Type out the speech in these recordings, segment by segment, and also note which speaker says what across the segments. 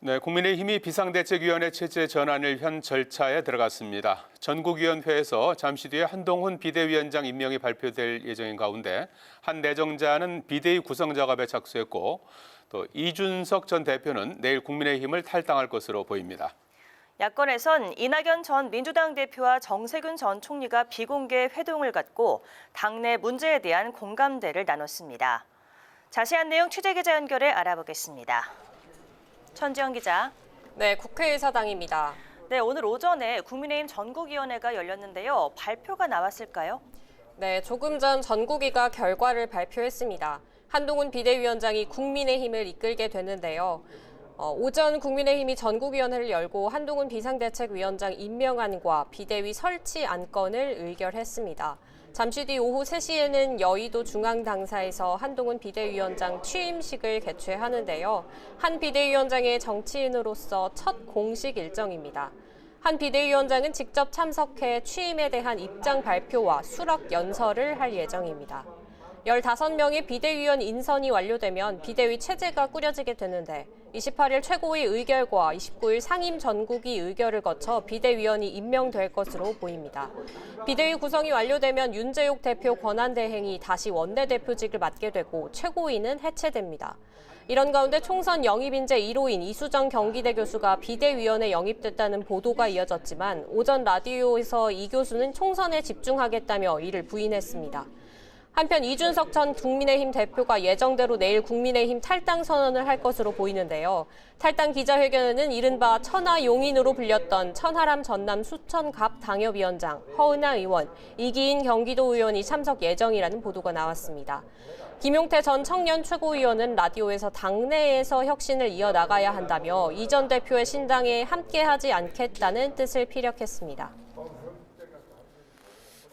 Speaker 1: 네, 국민의힘이 비상대책위원회 체제 전환을 현 절차에 들어갔습니다. 전국위원회에서 잠시 뒤에 한동훈 비대위원장 임명이 발표될 예정인 가운데 한 내정자는 비대위 구성 작업에 착수했고 또 이준석 전 대표는 내일 국민의힘을 탈당할 것으로 보입니다.
Speaker 2: 야권에선 이낙연 전 민주당 대표와 정세균 전 총리가 비공개 회동을 갖고 당내 문제에 대한 공감대를 나눴습니다. 자세한 내용 취재기자 연결해 알아보겠습니다. 천지영 기자.
Speaker 3: 네, 국회의사당입니다.
Speaker 2: 네, 오늘 오전에 국민의힘 전국위원회가 열렸는데요. 발표가 나왔을까요?
Speaker 3: 네, 조금 전 전국위가 결과를 발표했습니다. 한동훈 비대위원장이 국민의힘을 이끌게 됐는데요. 오전 국민의힘이 전국위원회를 열고 한동훈 비상대책위원장 임명안과 비대위 설치 안건을 의결했습니다. 잠시 뒤 오후 3시에는 여의도 중앙당사에서 한동훈 비대위원장 취임식을 개최하는데요. 한 비대위원장의 정치인으로서 첫 공식 일정입니다. 한 비대위원장은 직접 참석해 취임에 대한 입장 발표와 수락 연설을 할 예정입니다. 15명의 비대위원 인선이 완료되면 비대위 체제가 꾸려지게 되는데 28일 최고위 의결과 29일 상임 전국위 의결을 거쳐 비대위원이 임명될 것으로 보입니다. 비대위 구성이 완료되면 윤재욱 대표 권한대행이 다시 원내대표직을 맡게 되고 최고위는 해체됩니다. 이런 가운데 총선 영입인재 1호인 이수정 경기대 교수가 비대위원에 영입됐다는 보도가 이어졌지만 오전 라디오에서 이 교수는 총선에 집중하겠다며 이를 부인했습니다. 한편 이준석 전 국민의힘 대표가 예정대로 내일 국민의힘 탈당 선언을 할 것으로 보이는데요. 탈당 기자회견에는 이른바 천하용인으로 불렸던 천하람 전남 수천갑 당협위원장, 허은하 의원, 이기인 경기도 의원이 참석 예정이라는 보도가 나왔습니다. 김용태 전 청년 최고위원은 라디오에서 당내에서 혁신을 이어나가야 한다며 이 전 대표의 신당에 함께하지 않겠다는 뜻을 피력했습니다.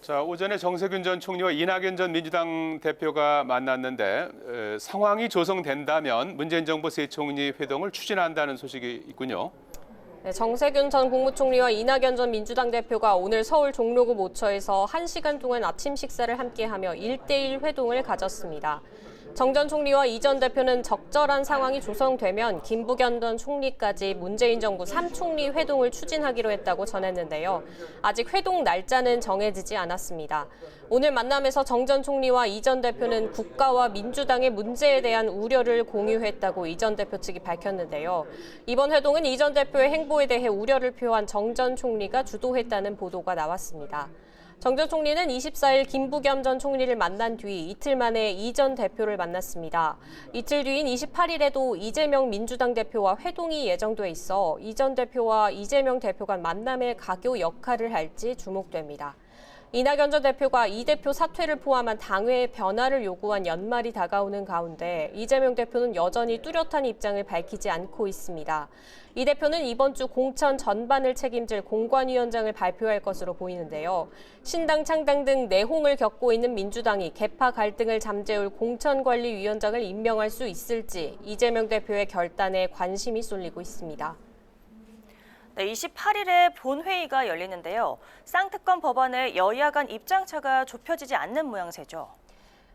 Speaker 1: 자, 오전에 정세균 전 총리와 이낙연 전 민주당 대표가 만났는데 상황이 조성된다면 문재인 정부 새 총리 회동을 추진한다는 소식이 있군요.
Speaker 3: 네, 정세균 전 국무총리와 이낙연 전 민주당 대표가 오늘 서울 종로구 모처에서 1시간 동안 아침 식사를 함께하며 1대1 회동을 가졌습니다. 정 전 총리와 이 전 대표는 적절한 상황이 조성되면 김부겸 전 총리까지 문재인 정부 3총리 회동을 추진하기로 했다고 전했는데요. 아직 회동 날짜는 정해지지 않았습니다. 오늘 만남에서 정 전 총리와 이 전 대표는 국가와 민주당의 문제에 대한 우려를 공유했다고 이 전 대표 측이 밝혔는데요. 이번 회동은 이 전 대표의 행보에 대해 우려를 표한 정 전 총리가 주도했다는 보도가 나왔습니다. 정 전 총리는 24일 김부겸 전 총리를 만난 뒤 이틀 만에 이 전 대표를 만났습니다. 이틀 뒤인 28일에도 이재명 민주당 대표와 회동이 예정돼 있어 이 전 대표와 이재명 대표 간 만남의 가교 역할을 할지 주목됩니다. 이낙연 전 대표가 이 대표 사퇴를 포함한 당회의 변화를 요구한 연말이 다가오는 가운데 이재명 대표는 여전히 뚜렷한 입장을 밝히지 않고 있습니다. 이 대표는 이번 주 공천 전반을 책임질 공관위원장을 발표할 것으로 보이는데요. 신당 창당 등 내홍을 겪고 있는 민주당이 계파 갈등을 잠재울 공천관리위원장을 임명할 수 있을지 이재명 대표의 결단에 관심이 쏠리고 있습니다.
Speaker 2: 네, 28일에 본회의가 열리는데요. 쌍특검 법안의 여야 간 입장차가 좁혀지지 않는 모양새죠.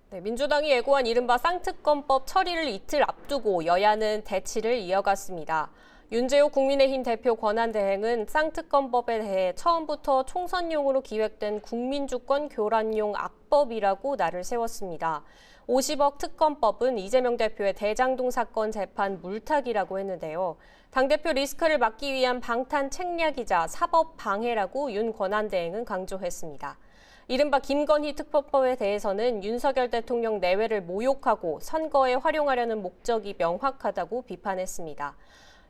Speaker 3: 네, 민주당이 예고한 이른바 쌍특검법 처리를 이틀 앞두고 여야는 대치를 이어갔습니다. 윤재욱 국민의힘 대표 권한대행은 쌍특검법에 대해 처음부터 총선용으로 기획된 국민주권 교란용 악법이라고 날을 세웠습니다. 50억 특검법은 이재명 대표의 대장동 사건 재판 물타기라고 했는데요. 당대표 리스크를 막기 위한 방탄 책략이자 사법 방해라고 윤 권한대행은 강조했습니다. 이른바 김건희 특검법에 대해서는 윤석열 대통령 내외를 모욕하고 선거에 활용하려는 목적이 명확하다고 비판했습니다.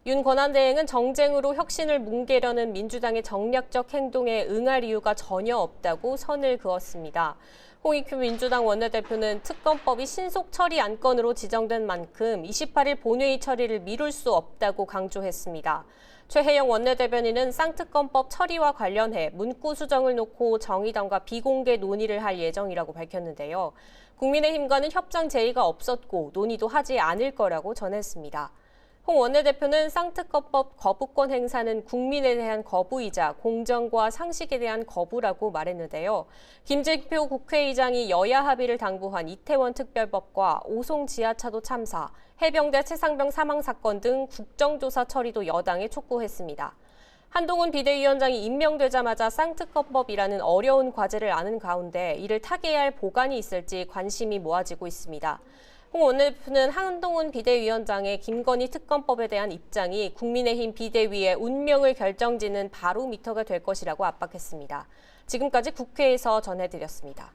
Speaker 3: 윤 권한대행은 정쟁으로 혁신을 뭉개려는 민주당의 정략적 행동에 응할 이유가 전혀 없다고 선을 그었습니다. 홍익표 민주당 원내대표는 특검법이 신속 처리 안건으로 지정된 만큼 28일 본회의 처리를 미룰 수 없다고 강조했습니다. 최혜영 원내대변인은 쌍특검법 처리와 관련해 문구 수정을 놓고 정의당과 비공개 논의를 할 예정이라고 밝혔는데요. 국민의힘과는 협상 제의가 없었고 논의도 하지 않을 거라고 전했습니다. 홍 원내대표는 쌍특검법 거부권 행사는 국민에 대한 거부이자 공정과 상식에 대한 거부라고 말했는데요. 김진표 국회의장이 여야 합의를 당부한 이태원 특별법과 오송 지하차도 참사, 해병대 최상병 사망 사건 등 국정조사 처리도 여당에 촉구했습니다. 한동훈 비대위원장이 임명되자마자 쌍특검법이라는 어려운 과제를 아는 가운데 이를 타개할 보관이 있을지 관심이 모아지고 있습니다. 홍 원내대표는 한동훈 비대위원장의 김건희 특검법에 대한 입장이 국민의힘 비대위의 운명을 결정짓는 바로미터가 될 것이라고 압박했습니다. 지금까지 국회에서 전해드렸습니다.